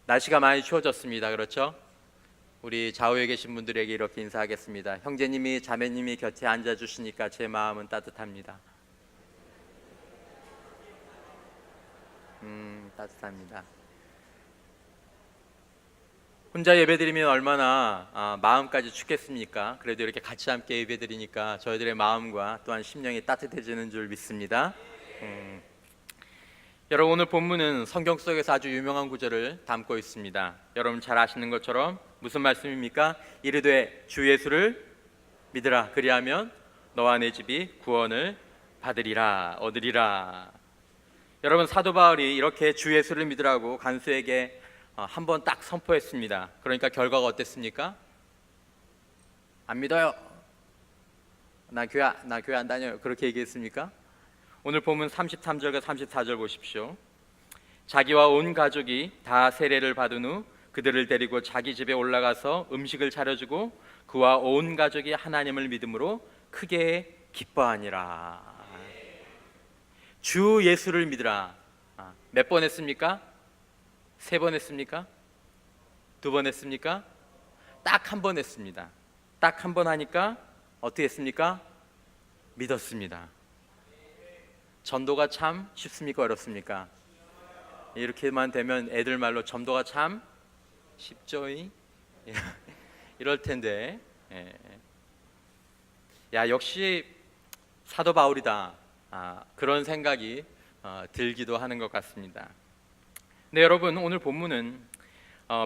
날씨가 많이 추워졌습니다. 그렇죠? 우리 좌우에 계신 분들에게 이렇게 인사하겠습니다. 형제님이 자매님이 곁에 앉아주시니까 제 마음은 따뜻합니다. 따뜻합니다. 혼자 예배드리면 얼마나 마음까지 춥겠습니까? 그래도 이렇게 같이 함께 예배드리니까 저희들의 마음과 또한 심령이 따뜻해지는 줄 믿습니다. 여러분, 오늘 본문은 성경 속에서 아주 유명한 구절을 담고 있습니다. 여러분 잘 아시는 것처럼 무슨 말씀입니까? 이르되 주 예수를 믿으라, 그리하면 너와 내 집이 구원을 받으리라, 얻으리라. 여러분, 사도 바울이 이렇게 주 예수를 믿으라고 간수에게 한 번 딱 선포했습니다. 그러니까 결과가 어땠습니까? 안 믿어요. 나 교회 안 다녀요. 그렇게 얘기했습니까? 오늘 본문 33절과 34절 보십시오. 자기와 온 가족이 다 세례를 받은 후 그들을 데리고 자기 집에 올라가서 음식을 차려주고 그와 온 가족이 하나님을 믿음으로 크게 기뻐하니라. 주 예수를 믿으라. 몇 번 했습니까? 3번 했습니까? 2번 했습니까? 딱 한 번 했습니다. 딱 한 번 하니까 어떻게 했습니까? 믿었습니다. 전도가 참 쉽습니까? 어렵습니까? 이렇게만 되면 애들 말로 전도가 참 쉽죠이? 이럴 텐데, 야, 역시 사도 바울이다, 그런 생각이 들기도 하는 것 같습니다. 네, 여러분, 오늘 본문은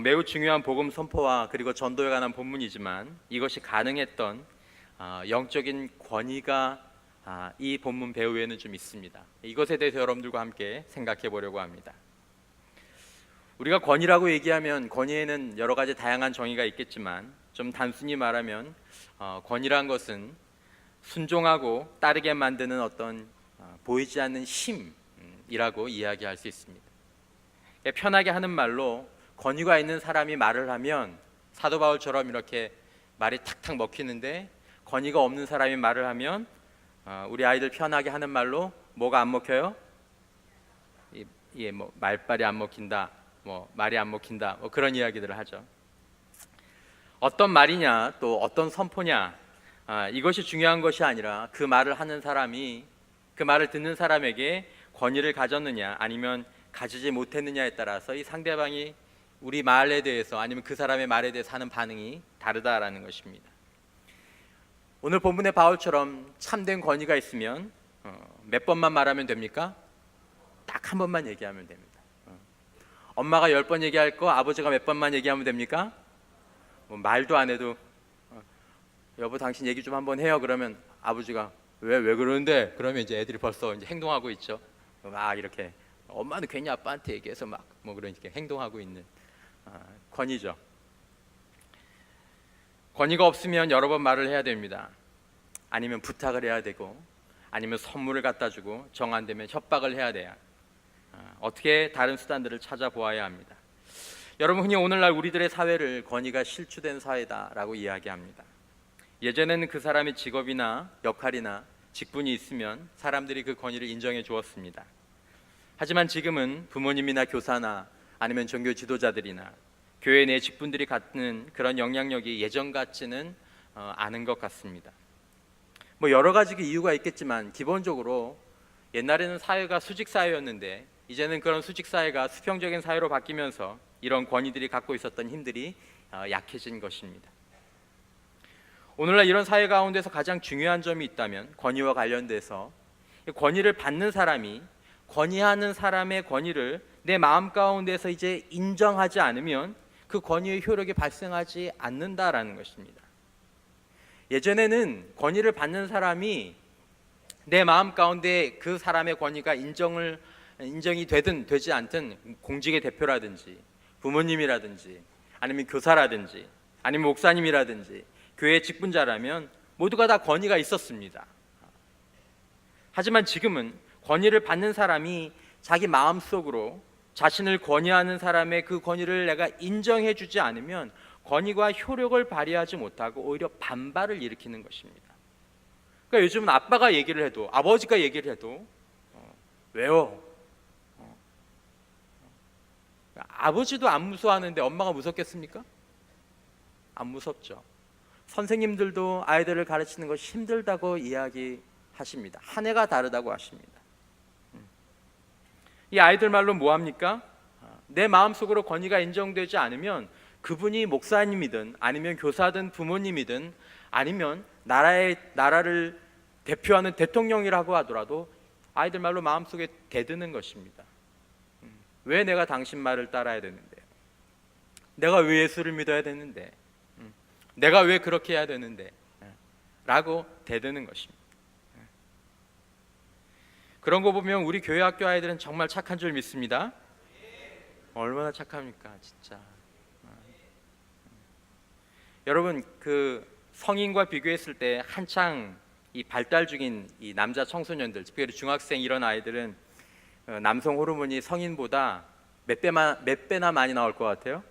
매우 중요한 복음 선포와 그리고 전도에 관한 본문이지만 이것이 가능했던 영적인 권위가 이 본문 배후에는 좀 있습니다. 이것에 대해서 여러분들과 함께 생각해 보려고 합니다. 우리가 권위라고 얘기하면 권위에는 여러 가지 다양한 정의가 있겠지만 좀 단순히 말하면 권위란 것은 순종하고 따르게 만드는 어떤 보이지 않는 힘이라고 이야기할 수 있습니다. 편하게 하는 말로 권위가 있는 사람이 말을 하면 사도 바울처럼 이렇게 말이 탁탁 먹히는데, 권위가 없는 사람이 말을 하면 우리 아이들 편하게 하는 말로 뭐가 안 먹혀요? 뭐 말빨이 안 먹힌다, 뭐 말이 안 먹힌다, 뭐 그런 이야기들을 하죠. 어떤 말이냐, 또 어떤 선포냐, 이것이 중요한 것이 아니라 그 말을 하는 사람이 그 말을 듣는 사람에게 권위를 가졌느냐 아니면 가지지 못했느냐에 따라서 이 상대방이 우리 말에 대해서 아니면 그 사람의 말에 대해서 하는 반응이 다르다라는 것입니다. 오늘 본문의 바울처럼 참된 권위가 있으면 몇 번만 말하면 됩니까? 딱 한 번만 얘기하면 됩니다. 엄마가 10번 얘기할 거 아버지가 몇 번만 얘기하면 됩니까? 뭐 말도 안 해도 여보 당신 얘기 좀 한번 해요. 그러면 아버지가 왜 그러는데? 그러면 이제 애들이 벌써 이제 행동하고 있죠. 이렇게 엄마는 괜히 아빠한테 얘기해서 막 뭐 그러니까 행동하고 있는 권위죠. 권위가 없으면 여러 번 말을 해야 됩니다. 아니면 부탁을 해야 되고, 아니면 선물을 갖다 주고, 정 안 되면 협박을 해야 돼요. 어떻게 다른 수단들을 찾아보아야 합니다. 여러분, 흔히 오늘날 우리들의 사회를 권위가 실추된 사회다라고 이야기합니다. 예전에는 그 사람의 직업이나 역할이나 직분이 있으면 사람들이 그 권위를 인정해 주었습니다. 하지만 지금은 부모님이나 교사나 아니면 종교 지도자들이나 교회 내 직분들이 갖는 그런 영향력이 예전 같지는 않은 것 같습니다. 뭐 여러 가지 이유가 있겠지만 기본적으로 옛날에는 사회가 수직 사회였는데 이제는 그런 수직 사회가 수평적인 사회로 바뀌면서 이런 권위들이 갖고 있었던 힘들이 약해진 것입니다. 오늘날 이런 사회 가운데서 가장 중요한 점이 있다면 권위와 관련돼서 권위를 받는 사람이 권위하는 사람의 권위를 내 마음 가운데서 이제 인정하지 않으면 그 권위의 효력이 발생하지 않는다라는 것입니다. 예전에는 권위를 받는 사람이 내 마음 가운데 그 사람의 권위가 인정이 되든 되지 않든 공직의 대표라든지 부모님이라든지 아니면 교사라든지 아니면 목사님이라든지 교회 직분자라면 모두가 다 권위가 있었습니다. 하지만 지금은 권위를 받는 사람이 자기 마음속으로 자신을 권위하는 사람의 그 권위를 내가 인정해 주지 않으면 권위가 효력을 발휘하지 못하고 오히려 반발을 일으키는 것입니다. 그러니까 요즘은 아빠가 얘기를 해도 아버지가 얘기를 해도 왜요? 아버지도 안 무서워하는데 엄마가 무섭겠습니까? 안 무섭죠. 선생님들도 아이들을 가르치는 것이 힘들다고 이야기하십니다. 한 해가 다르다고 하십니다. 이 아이들 말로 뭐합니까? 내 마음속으로 권위가 인정되지 않으면 그분이 목사님이든 아니면 교사든 부모님이든 아니면 나라를 대표하는 대통령이라고 하더라도 아이들 말로 마음속에 대드는 것입니다. 왜 내가 당신 말을 따라야 되는데? 내가 왜 예수를 믿어야 되는데? 내가 왜 그렇게 해야 되는데? 라고 대드는 것입니다. 그런 거 보면 우리 교회 학교 아이들은 정말 착한 줄 믿습니다. 얼마나 착합니까, 진짜. 여러분, 그 성인과 비교했을 때 한창 이 발달 중인 이 남자 청소년들, 특별히 중학생 이런 아이들은 남성 호르몬이 성인보다 몇 배나 많이 나올 것 같아요?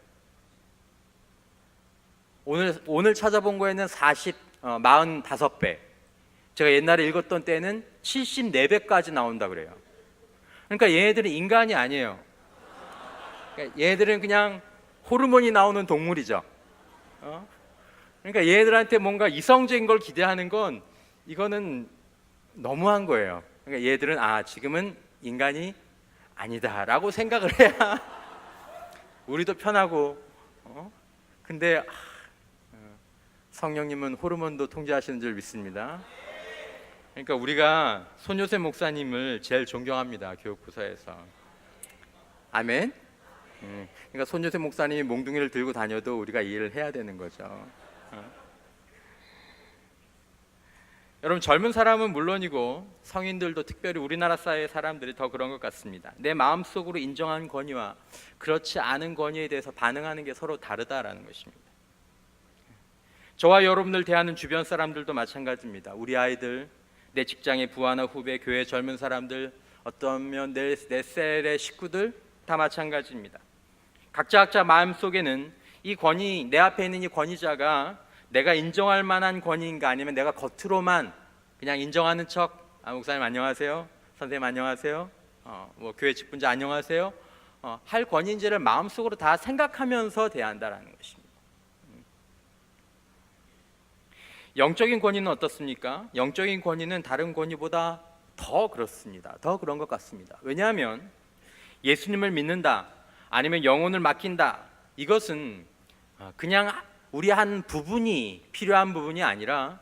오늘 찾아본 거에는 45배. 제가 옛날에 읽었던 때는 74배까지 나온다 그래요. 그러니까 얘네들은 인간이 아니에요. 그러니까 얘네들은 그냥 호르몬이 나오는 동물이죠. 그러니까 얘네들한테 뭔가 이성적인 걸 기대하는 건 이거는 너무한 거예요. 그러니까 얘들은 지금은 인간이 아니다라고 생각을 해야 우리도 편하고. 근데 성령님은 호르몬도 통제하시는 줄 믿습니다. 그러니까 우리가 손요셉 목사님을 제일 존경합니다. 교육부서에서. 아멘. 그러니까 손요셉 목사님이 몽둥이를 들고 다녀도 우리가 이해를 해야 되는 거죠. 여러분, 젊은 사람은 물론이고 성인들도 특별히 우리나라 사회의 사람들이 더 그런 것 같습니다. 내 마음속으로 인정한 권위와 그렇지 않은 권위에 대해서 반응하는 게 서로 다르다라는 것입니다. 저와 여러분들 대하는 주변 사람들도 마찬가지입니다. 우리 아이들, 내 직장의 부하나 후배, 교회 젊은 사람들, 어쩌면 내 셀의 식구들 다 마찬가지입니다. 각자 마음속에는 이 권위, 내 앞에 있는 이 권위자가 내가 인정할 만한 권위인가, 아니면 내가 겉으로만 그냥 인정하는 척, 목사님 안녕하세요, 선생님 안녕하세요, 교회 직분자 안녕하세요, 할 권위인지를 마음속으로 다 생각하면서 대한다라는 것입니다. 영적인 권위는 어떻습니까? 영적인 권위는 다른 권위보다 더 그렇습니다. 더 그런 것 같습니다. 왜냐하면 예수님을 믿는다, 아니면 영혼을 맡긴다, 이것은 그냥 우리 한 부분이 필요한 부분이 아니라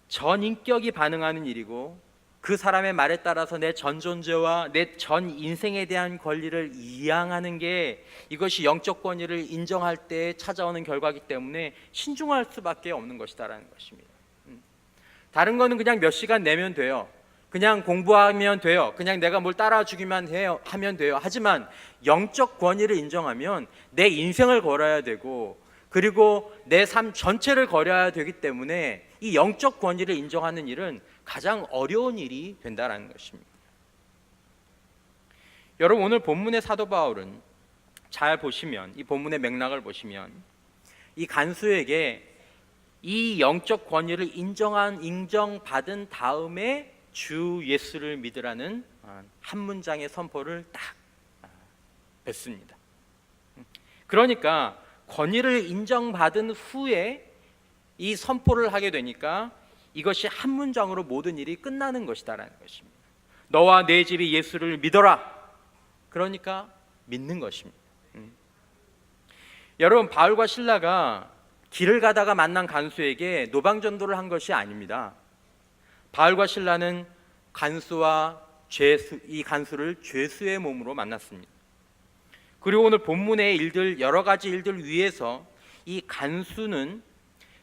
전 인격이 반응하는 일이고, 그 사람의 말에 따라서 내 전 존재와 내 전 인생에 대한 권리를 이양하는 게, 이것이 영적 권위를 인정할 때 찾아오는 결과이기 때문에 신중할 수밖에 없는 것이다라는 것입니다. 다른 거는 그냥 몇 시간 내면 돼요. 그냥 공부하면 돼요. 그냥 내가 뭘 따라주기만 하면 돼요. 하지만 영적 권위를 인정하면 내 인생을 걸어야 되고, 그리고 내 삶 전체를 걸어야 되기 때문에 이 영적 권위를 인정하는 일은 가장 어려운 일이 된다는 것입니다. 여러분, 오늘 본문의 사도 바울은 잘 보시면, 이 본문의 맥락을 보시면, 이 간수에게 이 영적 권위를 인정받은 다음에 주 예수를 믿으라는 한 문장의 선포를 딱 뱉습니다. 그러니까 권위를 인정받은 후에 이 선포를 하게 되니까 이것이 한 문장으로 모든 일이 끝나는 것이다라는 것입니다. 너와 내 집이 예수를 믿어라. 그러니까 믿는 것입니다. 여러분, 바울과 실라가 길을 가다가 만난 간수에게 노방전도를 한 것이 아닙니다. 바울과 실라는 이 간수를 죄수의 몸으로 만났습니다. 그리고 오늘 본문의 여러 가지 일들 위에서 이 간수는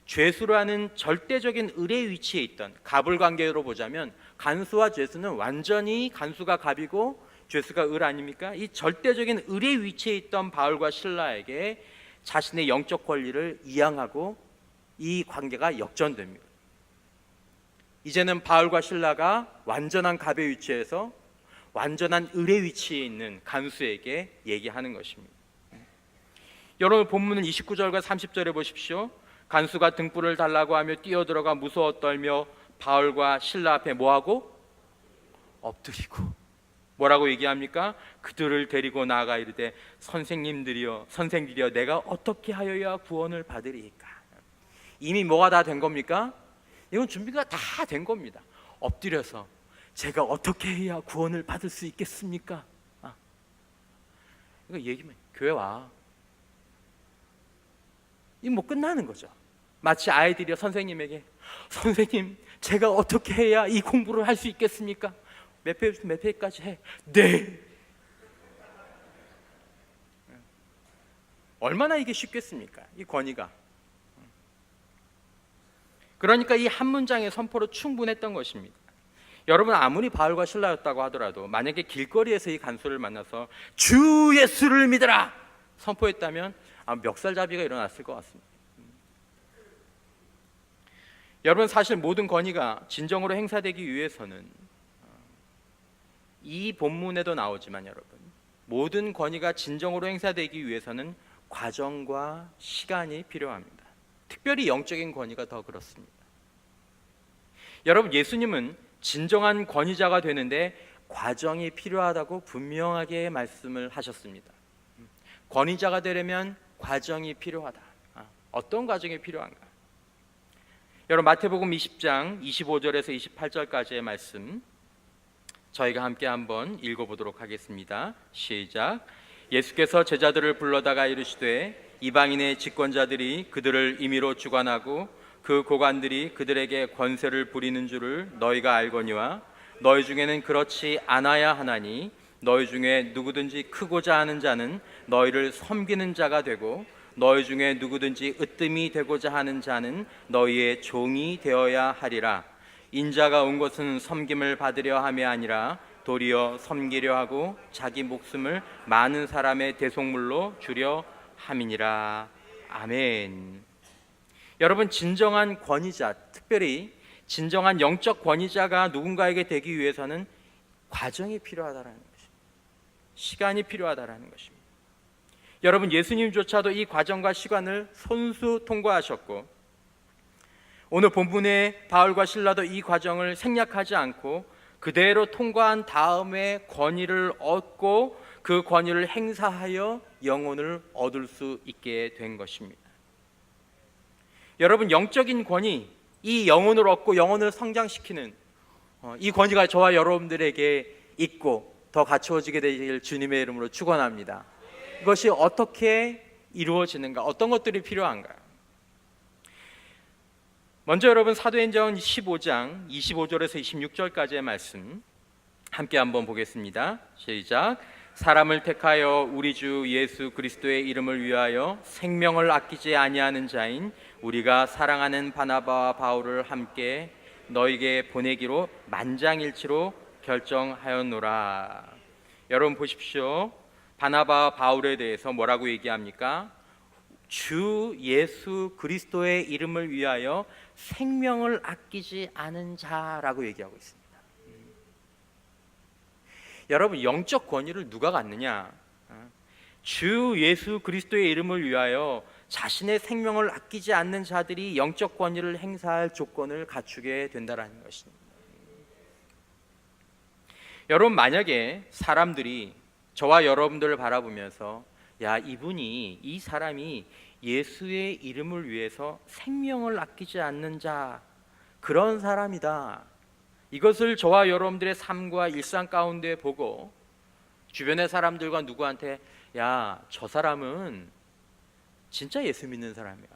죄수라는 절대적인 을의 위치에 있던, 갑을 관계로 보자면 간수와 죄수는 완전히, 간수가 갑이고 죄수가 을 아닙니까? 이 절대적인 을의 위치에 있던 바울과 실라에게 자신의 영적 권리를 이양하고 이 관계가 역전됩니다. 이제는 바울과 실라가 완전한 갑의 위치에서 완전한 을의 위치에 있는 간수에게 얘기하는 것입니다. 여러분, 본문은 29절과 30절에 보십시오. 간수가 등불을 달라고 하며 뛰어들어가 무서워 떨며 바울과 실라 앞에 뭐하고? 엎드리고. 뭐라고 얘기합니까? 그들을 데리고 나아가 이르되 선생들이여 내가 어떻게 하여야 구원을 받으리이까? 이미 뭐가 다 된 겁니까? 이건 준비가 다 된 겁니다. 엎드려서 제가 어떻게 해야 구원을 받을 수 있겠습니까? 이거 얘기면 교회 와. 이거 뭐 끝나는 거죠. 마치 아이들이 선생님에게 선생님 제가 어떻게 해야 이 공부를 할 수 있겠습니까? 몇 페이지까지 해? 네. 얼마나 이게 쉽겠습니까? 이 권위가. 그러니까 이 한 문장의 선포로 충분했던 것입니다. 여러분 아무리 바울과 실라였다고 하더라도 만약에 길거리에서 이 간수를 만나서 주 예수를 믿으라 선포했다면 멱살잡이가 일어났을 것 같습니다. 여러분 사실 모든 권위가 진정으로 행사되기 위해서는 이 본문에도 나오지만 여러분 모든 권위가 진정으로 행사되기 위해서는 과정과 시간이 필요합니다. 특별히 영적인 권위가 더 그렇습니다. 여러분 예수님은 진정한 권위자가 되는데 과정이 필요하다고 분명하게 말씀을 하셨습니다. 권위자가 되려면 과정이 필요하다. 어떤 과정이 필요한가? 여러분 마태복음 20장 25절에서 28절까지의 말씀 저희가 함께 한번 읽어보도록 하겠습니다. 시작. 예수께서 제자들을 불러다가 이르시되 이방인의 집권자들이 그들을 임의로 주관하고 그 고관들이 그들에게 권세를 부리는 줄을 너희가 알거니와 너희 중에는 그렇지 않아야 하나니 너희 중에 누구든지 크고자 하는 자는 너희를 섬기는 자가 되고 너희 중에 누구든지 으뜸이 되고자 하는 자는 너희의 종이 되어야 하리라. 인자가 온 것은 섬김을 받으려 함이 아니라 도리어 섬기려 하고 자기 목숨을 많은 사람의 대속물로 주려 함이니라. 아멘. 여러분 진정한 권위자, 특별히 진정한 영적 권위자가 누군가에게 되기 위해서는 과정이 필요하다라는 것입니다. 시간이 필요하다라는 것입니다. 여러분 예수님조차도 이 과정과 시간을 손수 통과하셨고 오늘 본문의 바울과 실라도 이 과정을 생략하지 않고 그대로 통과한 다음에 권위를 얻고 그 권위를 행사하여 영혼을 얻을 수 있게 된 것입니다. 여러분 영적인 권위, 이 영혼을 얻고 영혼을 성장시키는 이 권위가 저와 여러분들에게 있고 더 갖추어지게 되길 주님의 이름으로 축원합니다. 이것이 어떻게 이루어지는가? 어떤 것들이 필요한가요? 먼저 여러분 사도행전 15장 25절에서 26절까지의 말씀 함께 한번 보겠습니다. 시작. 사람을 택하여 우리 주 예수 그리스도의 이름을 위하여 생명을 아끼지 아니하는 자인 우리가 사랑하는 바나바와 바울을 함께 너에게 보내기로 만장일치로 결정하였노라. 여러분 보십시오. 바나바와 바울에 대해서 뭐라고 얘기합니까? 주 예수 그리스도의 이름을 위하여 생명을 아끼지 않은 자라고 얘기하고 있습니다. 여러분 영적 권위를 누가 갖느냐? 주 예수 그리스도의 이름을 위하여 자신의 생명을 아끼지 않는 자들이 영적 권위를 행사할 조건을 갖추게 된다는 것입니다. 여러분 만약에 사람들이 저와 여러분들을 바라보면서 야 이분이 이 사람이 예수의 이름을 위해서 생명을 아끼지 않는 자 그런 사람이다. 이것을 저와 여러분들의 삶과 일상 가운데 보고 주변의 사람들과 누구한테 야 저 사람은 진짜 예수 믿는 사람이야.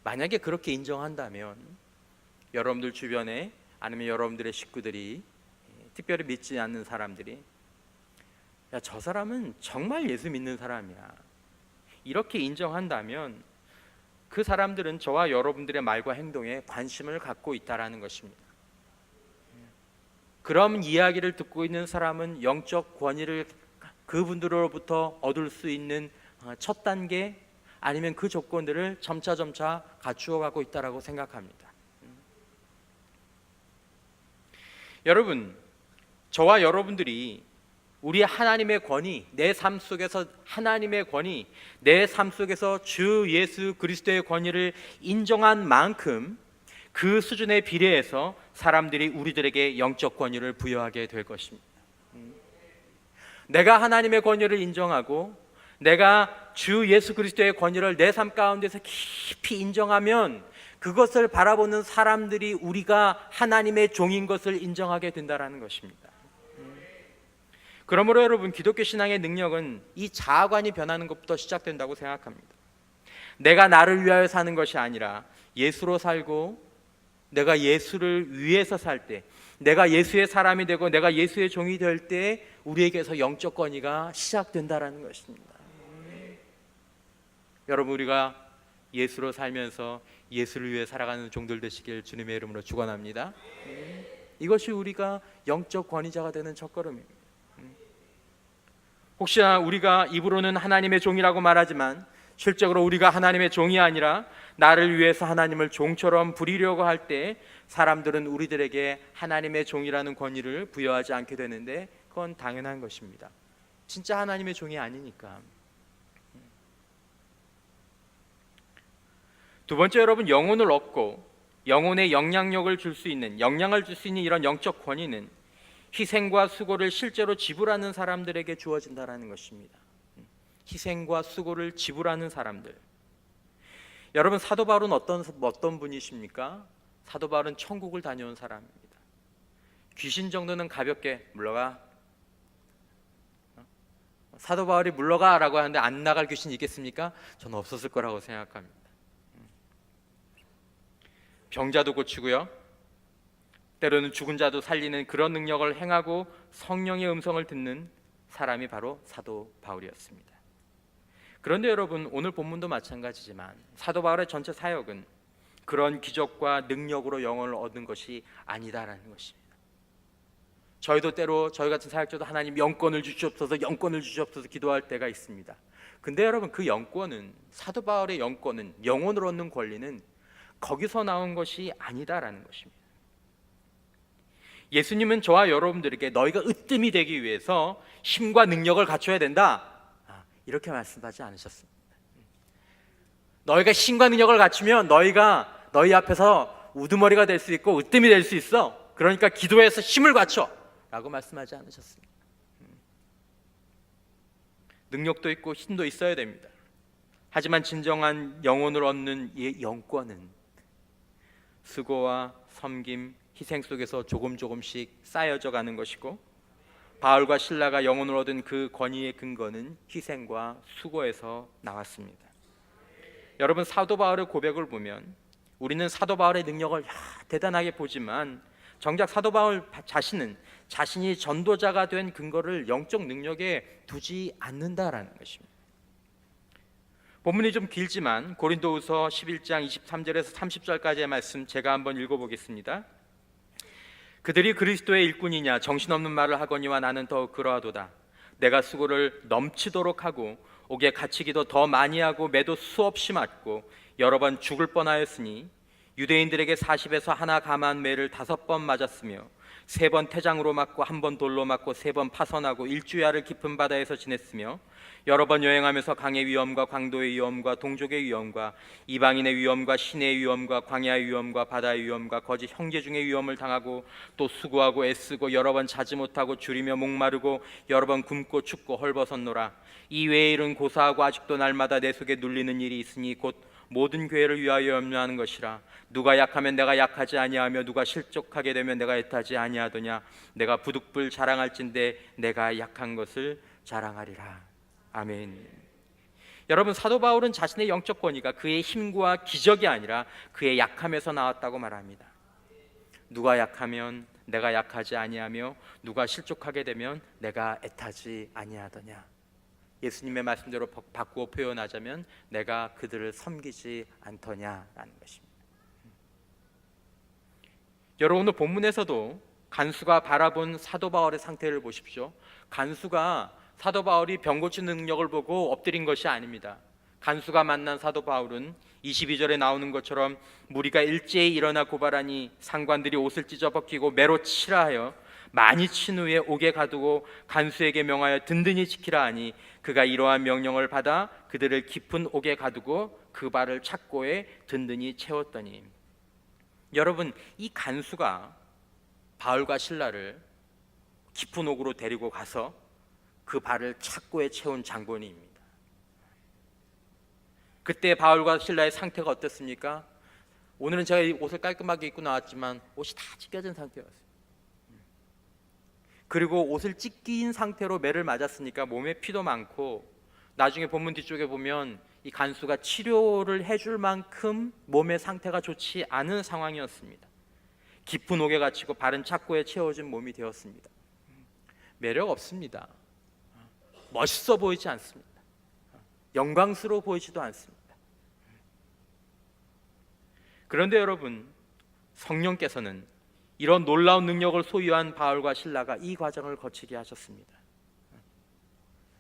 만약에 그렇게 인정한다면 여러분들 주변에 아니면 여러분들의 식구들이 특별히 믿지 않는 사람들이 야 저 사람은 정말 예수 믿는 사람이야 이렇게 인정한다면 그 사람들은 저와 여러분들의 말과 행동에 관심을 갖고 있다라는 것입니다. 그럼 이야기를 듣고 있는 사람은 영적 권위를 그분들로부터 얻을 수 있는 첫 단계 아니면 그 조건들을 점차 갖추어가고 있다라고 생각합니다. 여러분 저와 여러분들이 우리 하나님의 권위, 내 삶 속에서 하나님의 권위, 내 삶 속에서 주 예수 그리스도의 권위를 인정한 만큼 그 수준에 비례해서 사람들이 우리들에게 영적 권위를 부여하게 될 것입니다. 내가 하나님의 권위를 인정하고 내가 주 예수 그리스도의 권위를 내 삶 가운데서 깊이 인정하면 그것을 바라보는 사람들이 우리가 하나님의 종인 것을 인정하게 된다는 것입니다. 그러므로 여러분, 기독교 신앙의 능력은 이 자아관이 변하는 것부터 시작된다고 생각합니다. 내가 나를 위하여 사는 것이 아니라 예수로 살고 내가 예수를 위해서 살 때, 내가 예수의 사람이 되고 내가 예수의 종이 될 때 우리에게서 영적 권위가 시작된다는 것입니다. 여러분, 우리가 예수로 살면서 예수를 위해 살아가는 종들 되시길 주님의 이름으로 축원합니다. 이것이 우리가 영적 권위자가 되는 첫걸음입니다. 혹시나 우리가 입으로는 하나님의 종이라고 말하지만 실적으로 우리가 하나님의 종이 아니라 나를 위해서 하나님을 종처럼 부리려고 할 때 사람들은 우리들에게 하나님의 종이라는 권위를 부여하지 않게 되는데 그건 당연한 것입니다. 진짜 하나님의 종이 아니니까. 두 번째, 여러분, 영혼을 얻고 영혼에 영향을 줄 수 있는 이런 영적 권위는 희생과 수고를 실제로 지불하는 사람들에게 주어진다는 것입니다. 희생과 수고를 지불하는 사람들. 여러분, 사도 바울은 어떤 분이십니까? 사도 바울은 천국을 다녀온 사람입니다. 귀신 정도는 가볍게 물러가. 사도 바울이 물러가라고 하는데 안 나갈 귀신이 있겠습니까? 저는 없었을 거라고 생각합니다. 병자도 고치고요, 때로는 죽은 자도 살리는 그런 능력을 행하고 성령의 음성을 듣는 사람이 바로 사도 바울이었습니다. 그런데 여러분, 오늘 본문도 마찬가지지만 사도 바울의 전체 사역은 그런 기적과 능력으로 영혼을 얻는 것이 아니다라는 것입니다. 저희도 때로 저희 같은 사역자도 하나님 영권을 주시옵소서 기도할 때가 있습니다. 근데 여러분, 그 영권은, 사도 바울의 영권은, 영혼을 얻는 권리는 거기서 나온 것이 아니다라는 것입니다. 예수님은 저와 여러분들에게 너희가 으뜸이 되기 위해서 힘과 능력을 갖춰야 된다, 이렇게 말씀하지 않으셨습니다. 너희가 힘과 능력을 갖추면 너희가 너희 앞에서 우두머리가 될 수 있고 으뜸이 될 수 있어, 그러니까 기도해서 힘을 갖춰 라고 말씀하지 않으셨습니다. 능력도 있고 힘도 있어야 됩니다. 하지만 진정한 영혼을 얻는 이 영권은 수고와 섬김, 희생 속에서 조금씩 쌓여져 가는 것이고, 바울과 실라가 영혼을 얻은 그 권위의 근거는 희생과 수고에서 나왔습니다. 여러분, 사도 바울의 고백을 보면 우리는 사도 바울의 능력을 대단하게 보지만 정작 사도 바울 자신은 자신이 전도자가 된 근거를 영적 능력에 두지 않는다라는 것입니다. 본문이 좀 길지만 고린도후서 11장 23절에서 30절까지의 말씀 제가 한번 읽어보겠습니다. 그들이 그리스도의 일꾼이냐 정신없는 말을 하거니와 나는 더욱 그러하도다. 내가 수고를 넘치도록 하고 옥에 갇히기도 더 많이 하고 매도 수없이 맞고 여러 번 죽을 뻔하였으니 유대인들에게 40에서 하나 감한 매를 5번 맞았으며 3번 태장으로 맞고 1번 돌로 맞고 3번 파선하고 일주야를 깊은 바다에서 지냈으며 여러 번 여행하면서 강의 위험과 강도의 위험과 동족의 위험과 이방인의 위험과 시내의 위험과 광야의 위험과 바다의 위험과 거짓 형제 중의 위험을 당하고 또 수고하고 애쓰고 여러 번 자지 못하고 줄이며 목마르고 여러 번 굶고 춥고 헐벗었노라. 이 외의 일은 고사하고 아직도 날마다 내 속에 눌리는 일이 있으니 곧 모든 교회를 위하여 염려하는 것이라. 누가 약하면 내가 약하지 아니하며 누가 실족하게 되면 내가 애타지 아니하더냐. 내가 부득불 자랑할진대 내가 약한 것을 자랑하리라. 아멘. 여러분, 사도 바울은 자신의 영적 권위가 그의 힘과 기적이 아니라 그의 약함에서 나왔다고 말합니다. 누가 약하면 내가 약하지 아니하며 누가 실족하게 되면 내가 애타지 아니하더냐. 예수님의 말씀대로 바꾸어 표현하자면 내가 그들을 섬기지 않더냐라는 것입니다. 여러분, 오늘 본문에서도 간수가 바라본 사도 바울의 상태를 보십시오. 간수가 사도 바울이 병 고치는 능력을 보고 엎드린 것이 아닙니다. 간수가 만난 사도 바울은 22절에 나오는 것처럼 무리가 일제히 일어나 고발하니 상관들이 옷을 찢어 벗기고 매로 치라 하여 많이 친 후에 옥에 가두고 간수에게 명하여 든든히 지키라 하니 그가 이러한 명령을 받아 그들을 깊은 옥에 가두고 그 발을 착고에 든든히 채웠더니. 여러분, 이 간수가 바울과 실라를 깊은 옥으로 데리고 가서 그 발을 착고에 채운 장본인입니다. 그때 바울과 실라의 상태가 어떻습니까? 오늘은 제가 이 옷을 깔끔하게 입고 나왔지만 옷이 다 찢겨진 상태였어요. 그리고 옷을 찢긴 상태로 매를 맞았으니까 몸에 피도 많고, 나중에 본문 뒤쪽에 보면 이 간수가 치료를 해줄 만큼 몸의 상태가 좋지 않은 상황이었습니다. 깊은 옥에 갇히고 바른 착고에 채워진 몸이 되었습니다. 매력 없습니다. 멋있어 보이지 않습니다. 영광스러워 보이지도 않습니다. 그런데 여러분, 성령께서는 이런 놀라운 능력을 소유한 바울과 실라가 이 과정을 거치게 하셨습니다.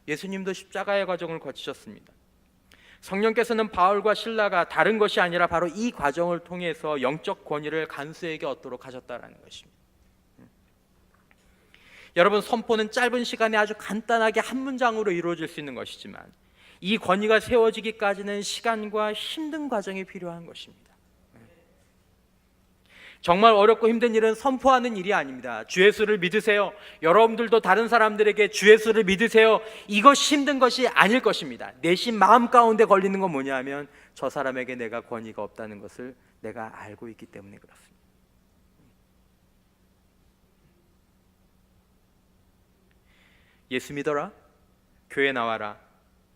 예수님도 십자가의 과정을 거치셨습니다. 성령께서는 바울과 실라가 다른 것이 아니라 바로 이 과정을 통해서 영적 권위를 간수에게 얻도록 하셨다는 것입니다. 여러분, 선포는 짧은 시간에 아주 간단하게 한 문장으로 이루어질 수 있는 것이지만 이 권위가 세워지기까지는 시간과 힘든 과정이 필요한 것입니다. 정말 어렵고 힘든 일은 선포하는 일이 아닙니다. 주 예수를 믿으세요. 여러분들도 다른 사람들에게 주 예수를 믿으세요. 이것이 힘든 것이 아닐 것입니다. 내심 마음 가운데 걸리는 건 뭐냐면 저 사람에게 내가 권위가 없다는 것을 내가 알고 있기 때문에 그렇습니다. 예수 믿어라, 교회 나와라,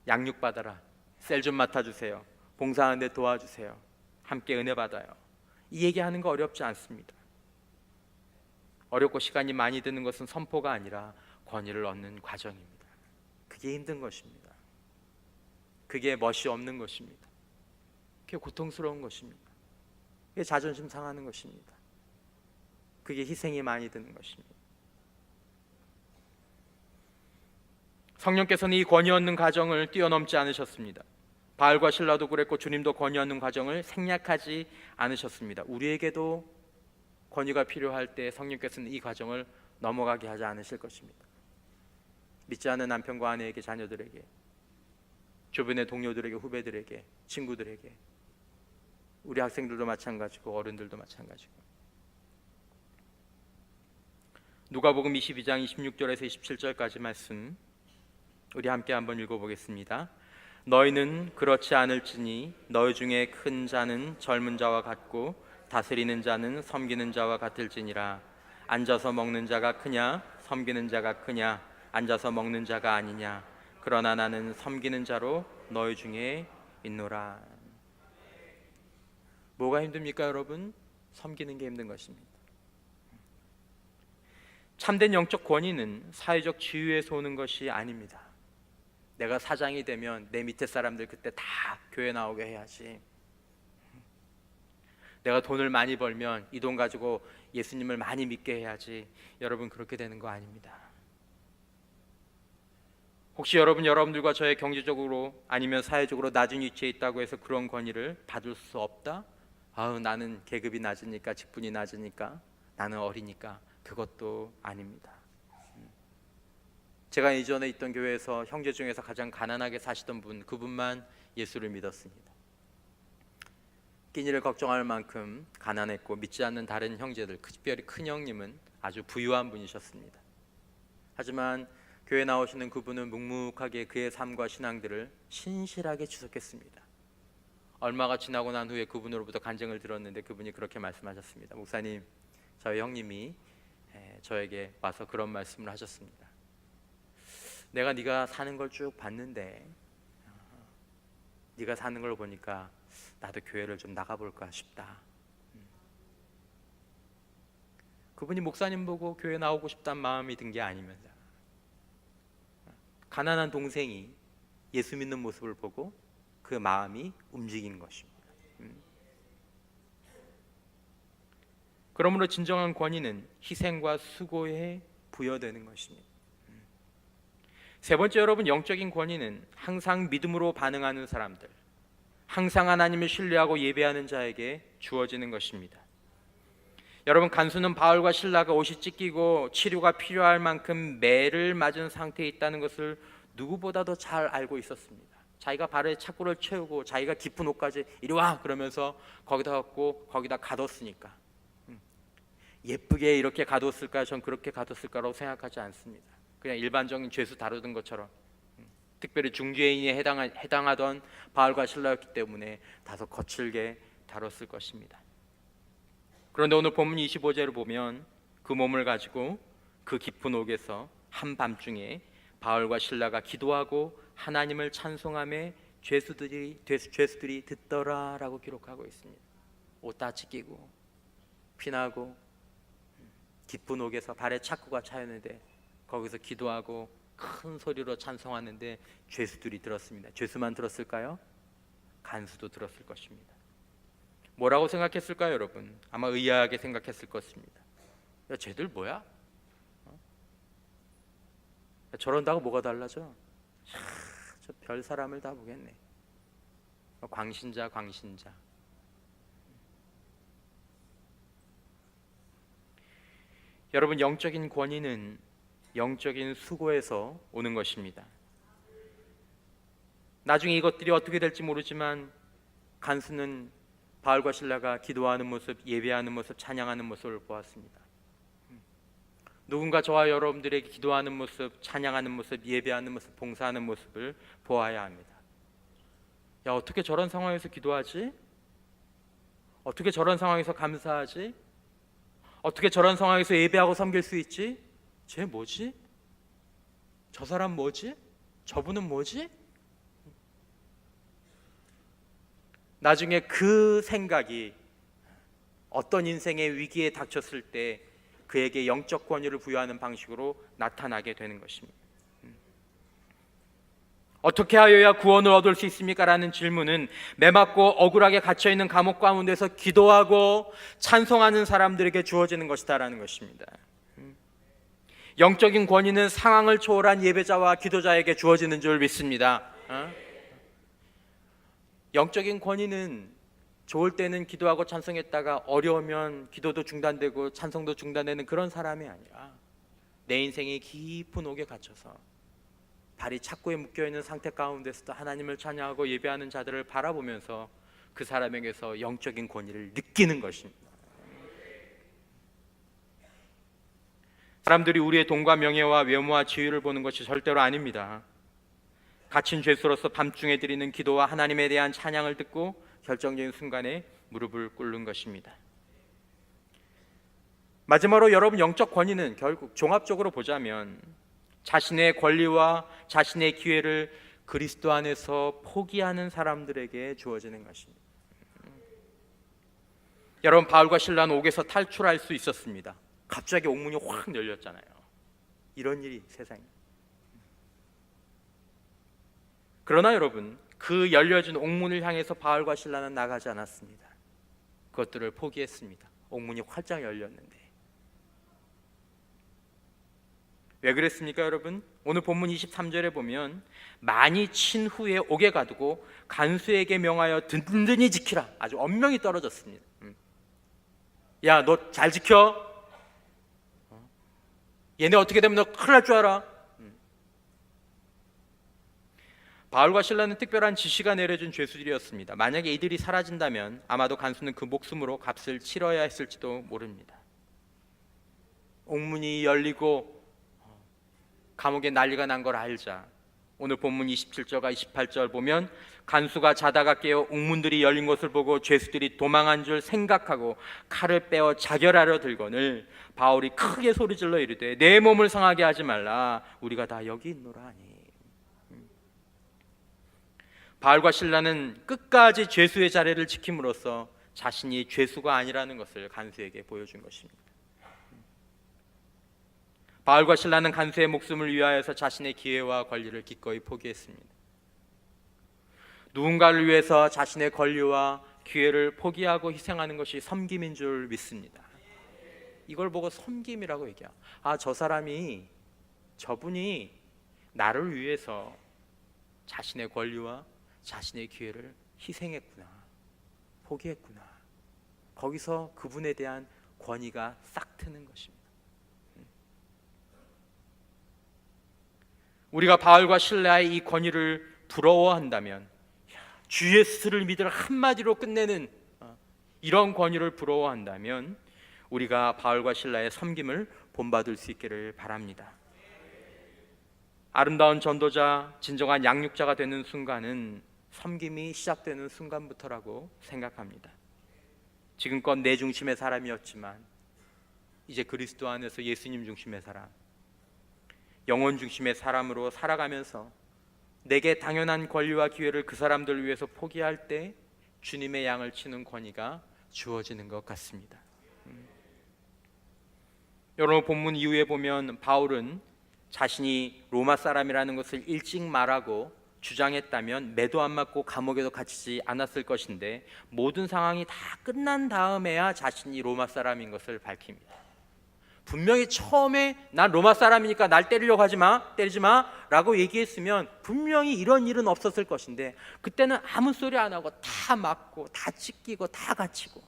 양육받아라, 셀 좀 맡아주세요, 봉사하는 데 도와주세요, 함께 은혜 받아요, 이 얘기하는 거 어렵지 않습니다. 어렵고 시간이 많이 드는 것은 선포가 아니라 권위를 얻는 과정입니다. 그게 힘든 것입니다. 그게 멋이 없는 것입니다. 그게 고통스러운 것입니다. 그게 자존심 상하는 것입니다. 그게 희생이 많이 드는 것입니다. 성령께서는 이 권위 얻는 과정을 뛰어넘지 않으셨습니다. 바울과 실라도 그랬고 주님도 권위 얻는 과정을 생략하지 않으셨습니다. 우리에게도 권위가 필요할 때 성령께서는 이 과정을 넘어가게 하지 않으실 것입니다. 믿지 않는 남편과 아내에게, 자녀들에게, 주변의 동료들에게, 후배들에게, 친구들에게, 우리 학생들도 마찬가지고 어른들도 마찬가지고. 누가복음 22장 26절에서 27절까지 말씀 우리 함께 한번 읽어보겠습니다. 너희는 그렇지 않을지니 너희 중에 큰 자는 젊은 자와 같고 다스리는 자는 섬기는 자와 같을지니라. 앉아서 먹는 자가 크냐 섬기는 자가 크냐? 앉아서 먹는 자가 아니냐? 그러나 나는 섬기는 자로 너희 중에 있노라. 뭐가 힘듭니까 여러분? 섬기는 게 힘든 것입니다. 참된 영적 권위는 사회적 지위에서 오는 것이 아닙니다. 내가 사장이 되면 내 밑에 사람들 그때 다 교회 나오게 해야지. 내가 돈을 많이 벌면 이 돈 가지고 예수님을 많이 믿게 해야지. 여러분, 그렇게 되는 거 아닙니다. 혹시 여러분들과 저의 경제적으로 아니면 사회적으로 낮은 위치에 있다고 해서 그런 권위를 받을 수 없다? 나는 계급이 낮으니까, 직분이 낮으니까, 나는 어리니까. 그것도 아닙니다. 제가 이전에 있던 교회에서 형제 중에서 가장 가난하게 사시던 분, 그분만 예수를 믿었습니다. 끼니를 걱정할 만큼 가난했고 믿지 않는 다른 형제들, 특별히 큰 형님은 아주 부유한 분이셨습니다. 하지만 교회 나오시는 그분은 묵묵하게 그의 삶과 신앙들을 신실하게 지속했습니다. 얼마가 지나고 난 후에 그분으로부터 간증을 들었는데 그분이 그렇게 말씀하셨습니다. 목사님, 저희 형님이 저에게 와서 그런 말씀을 하셨습니다. 내가 네가 사는 걸 쭉 봤는데 네가 사는 걸 보니까 나도 교회를 좀 나가볼까 싶다. 그분이 목사님 보고 교회 나오고 싶다는 마음이 든 게 아니면서 가난한 동생이 예수 믿는 모습을 보고 그 마음이 움직인 것입니다. 그러므로 진정한 권위는 희생과 수고에 부여되는 것입니다. 세 번째, 여러분, 영적인 권위는 항상 믿음으로 반응하는 사람들, 항상 하나님을 신뢰하고 예배하는 자에게 주어지는 것입니다. 여러분, 간수는 바울과 실라가 옷이 찢기고 치료가 필요할 만큼 매를 맞은 상태에 있다는 것을 누구보다도 잘 알고 있었습니다. 자기가 발에 착고를 채우고 자기가 깊은 옷까지 이리 와 그러면서 거기다 갖고 거기다 가뒀으니까 예쁘게 이렇게 가뒀을까? 전 그렇게 가뒀을까라고 생각하지 않습니다. 그냥 일반적인 죄수 다루던 것처럼, 특별히 중죄인에 해당하던 바울과 실라였기 때문에 다소 거칠게 다뤘을 것입니다. 그런데 오늘 본문 25절을 보면 그 몸을 가지고 그 깊은 옥에서 한밤중에 바울과 실라가 기도하고 하나님을 찬송하며 죄수들이 듣더라라고 기록하고 있습니다. 옷 다 찢기고 피나고 깊은 옥에서 발에 착고가 차였는데 거기서 기도하고 큰 소리로 찬송하는데 죄수들이 들었습니다. 죄수만 들었을까요? 간수도 들었을 것입니다. 뭐라고 생각했을까요, 여러분? 아마 의아하게 생각했을 것입니다. 야, 쟤들 뭐야? 저런다고 뭐가 달라져? 저 별 사람을 다 보겠네. 광신자. 여러분, 영적인 권위는 영적인 수고에서 오는 것입니다. 나중에 이것들이 어떻게 될지 모르지만 간수는 바울과 실라가 기도하는 모습, 예배하는 모습, 찬양하는 모습을 보았습니다. 누군가 저와 여러분들에게 기도하는 모습, 찬양하는 모습, 예배하는 모습, 봉사하는 모습을 보아야 합니다. 야, 어떻게 저런 상황에서 기도하지? 어떻게 저런 상황에서 감사하지? 어떻게 저런 상황에서 예배하고 섬길 수 있지? 쟤 뭐지? 저 사람 뭐지? 저분은 뭐지? 나중에 그 생각이 어떤 인생의 위기에 닥쳤을 때 그에게 영적 권위를 부여하는 방식으로 나타나게 되는 것입니다. 어떻게 하여야 구원을 얻을 수 있습니까? 라는 질문은 매맞고 억울하게 갇혀있는 감옥 가운데서 기도하고 찬송하는 사람들에게 주어지는 것이다라는 것입니다. 영적인 권위는 상황을 초월한 예배자와 기도자에게 주어지는 줄 믿습니다. 영적인 권위는 좋을 때는 기도하고 찬송했다가 어려우면 기도도 중단되고 찬송도 중단되는 그런 사람이 아니라 내 인생이 깊은 옥에 갇혀서 발이 착고에 묶여있는 상태 가운데서도 하나님을 찬양하고 예배하는 자들을 바라보면서 그 사람에게서 영적인 권위를 느끼는 것입니다. 사람들이 우리의 돈과 명예와 외모와 지위를 보는 것이 절대로 아닙니다. 갇힌 죄수로서 밤중에 드리는 기도와 하나님에 대한 찬양을 듣고 결정적인 순간에 무릎을 꿇는 것입니다. 마지막으로 여러분, 영적 권위는 결국 종합적으로 보자면 자신의 권리와 자신의 기회를 그리스도 안에서 포기하는 사람들에게 주어지는 것입니다. 여러분, 바울과 실라는 옥에서 탈출할 수 있었습니다. 갑자기 옥문이 확 열렸잖아요. 이런 일이 세상에. 그러나 여러분, 그 열려진 옥문을 향해서 바울과 실라는 나가지 않았습니다. 그것들을 포기했습니다. 옥문이 활짝 열렸는데. 왜 그랬습니까, 여러분? 오늘 본문 23절에 보면 많이 친 후에 옥에 가두고 간수에게 명하여 든든히 지키라. 아주 엄명히 떨어졌습니다. 야, 너 잘 지켜. 얘네 어떻게 되면 너 큰일 날 줄 알아. 바울과 실라는 특별한 지시가 내려진 죄수들이었습니다. 만약에 이들이 사라진다면 아마도 간수는 그 목숨으로 값을 치러야 했을지도 모릅니다. 옥문이 열리고 감옥에 난리가 난 걸 알자 오늘 본문 27절과 28절 보면 간수가 자다가 깨어 옥문들이 열린 것을 보고 죄수들이 도망한 줄 생각하고 칼을 빼어 자결하려 들거늘 바울이 크게 소리질러 이르되 내 몸을 상하게 하지 말라. 우리가 다 여기 있노라 하니. 바울과 실라는 끝까지 죄수의 자리를 지킴으로써 자신이 죄수가 아니라는 것을 간수에게 보여준 것입니다. 바울과 실라는 간수의 목숨을 위하여서 자신의 기회와 권리를 기꺼이 포기했습니다. 누군가를 위해서 자신의 권리와 기회를 포기하고 희생하는 것이 섬김인 줄 믿습니다. 이걸 보고 섬김이라고 얘기해요. 아, 저분이 나를 위해서 자신의 권리와 자신의 기회를 희생했구나, 포기했구나. 거기서 그분에 대한 권위가 싹 트는 것입니다. 우리가 바울과 실라의 이 권위를 부러워한다면, 주 예수를 믿으라 한마디로 끝내는 이런 권위를 부러워한다면 우리가 바울과 실라의 섬김을 본받을 수 있기를 바랍니다. 아름다운 전도자, 진정한 양육자가 되는 순간은 섬김이 시작되는 순간부터라고 생각합니다. 지금껏 내 중심의 사람이었지만 이제 그리스도 안에서 예수님 중심의 사람, 영혼 중심의 사람으로 살아가면서 내게 당연한 권리와 기회를 그 사람들을 위해서 포기할 때 주님의 양을 치는 권위가 주어지는 것 같습니다. 여러분, 본문 이후에 보면 바울은 자신이 로마 사람이라는 것을 일찍 말하고 주장했다면 매도 안 맞고 감옥에도 갇히지 않았을 것인데 모든 상황이 다 끝난 다음에야 자신이 로마 사람인 것을 밝힙니다. 분명히 처음에 난 로마 사람이니까 날 때리려고 때리지 마 라고 얘기했으면 분명히 이런 일은 없었을 것인데 그때는 아무 소리 안 하고 다 맞고 다 찢기고 다 갇히고,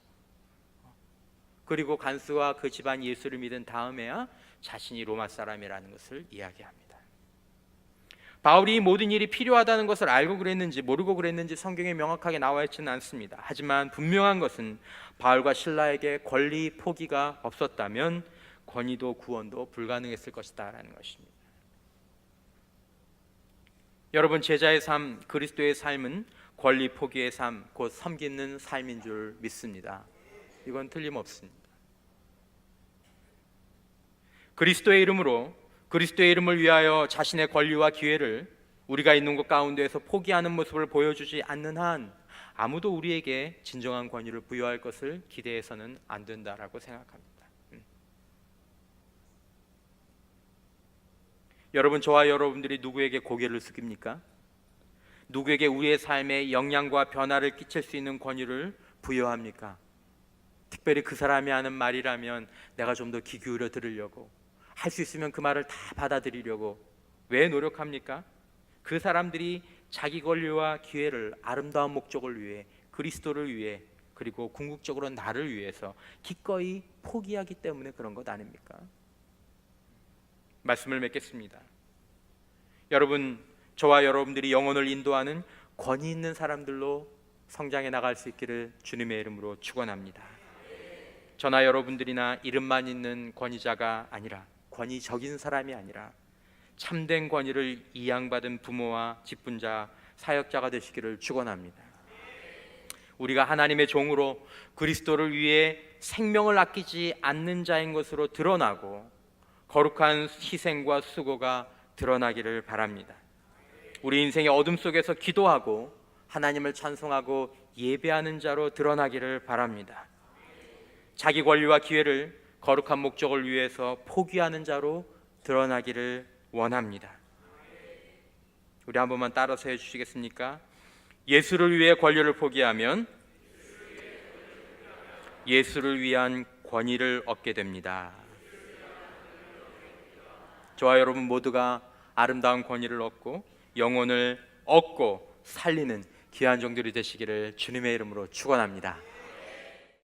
그리고 간수와 그 집안 예수를 믿은 다음에야 자신이 로마 사람이라는 것을 이야기합니다. 바울이 모든 일이 필요하다는 것을 알고 그랬는지 모르고 그랬는지 성경에 명확하게 나와 있지는 않습니다. 하지만 분명한 것은 바울과 실라에게 권리 포기가 없었다면 권위도 구원도 불가능했을 것이다 라는 것입니다. 여러분, 제자의 삶, 그리스도의 삶은 권리 포기의 삶, 곧 섬기는 삶인 줄 믿습니다. 이건 틀림없습니다. 그리스도의 이름을 위하여 자신의 권리와 기회를 우리가 있는 곳 가운데에서 포기하는 모습을 보여주지 않는 한 아무도 우리에게 진정한 권위를 부여할 것을 기대해서는 안 된다라고 생각합니다. 여러분, 저와 여러분들이 누구에게 고개를 숙입니까? 누구에게 우리의 삶에 영향과 변화를 끼칠 수 있는 권위를 부여합니까? 특별히 그 사람이 하는 말이라면 내가 좀 더 귀 기울여 들으려고, 할 수 있으면 그 말을 다 받아들이려고 왜 노력합니까? 그 사람들이 자기 권리와 기회를 아름다운 목적을 위해, 그리스도를 위해, 그리고 궁극적으로 나를 위해서 기꺼이 포기하기 때문에 그런 것 아닙니까? 말씀을 맺겠습니다. 여러분, 저와 여러분들이 영혼을 인도하는 권위 있는 사람들로 성장해 나갈 수 있기를 주님의 이름으로 축원합니다. 저나 여러분들이나 이름만 있는 권위자가 아니라, 권위적인 사람이 아니라 참된 권위를 이양받은 부모와 직분자, 사역자가 되시기를 축원합니다. 우리가 하나님의 종으로 그리스도를 위해 생명을 아끼지 않는 자인 것으로 드러나고 거룩한 희생과 수고가 드러나기를 바랍니다. 우리 인생의 어둠 속에서 기도하고 하나님을 찬송하고 예배하는 자로 드러나기를 바랍니다. 자기 권리와 기회를 거룩한 목적을 위해서 포기하는 자로 드러나기를 원합니다. 우리 한 번만 따라서 해주시겠습니까? 예수를 위해 권리를 포기하면 예수를 위한 권위를 얻게 됩니다. 저와 여러분 모두가 아름다운 권위를 얻고 영혼을 얻고 살리는 귀한 종들이 되시기를 주님의 이름으로 축원합니다.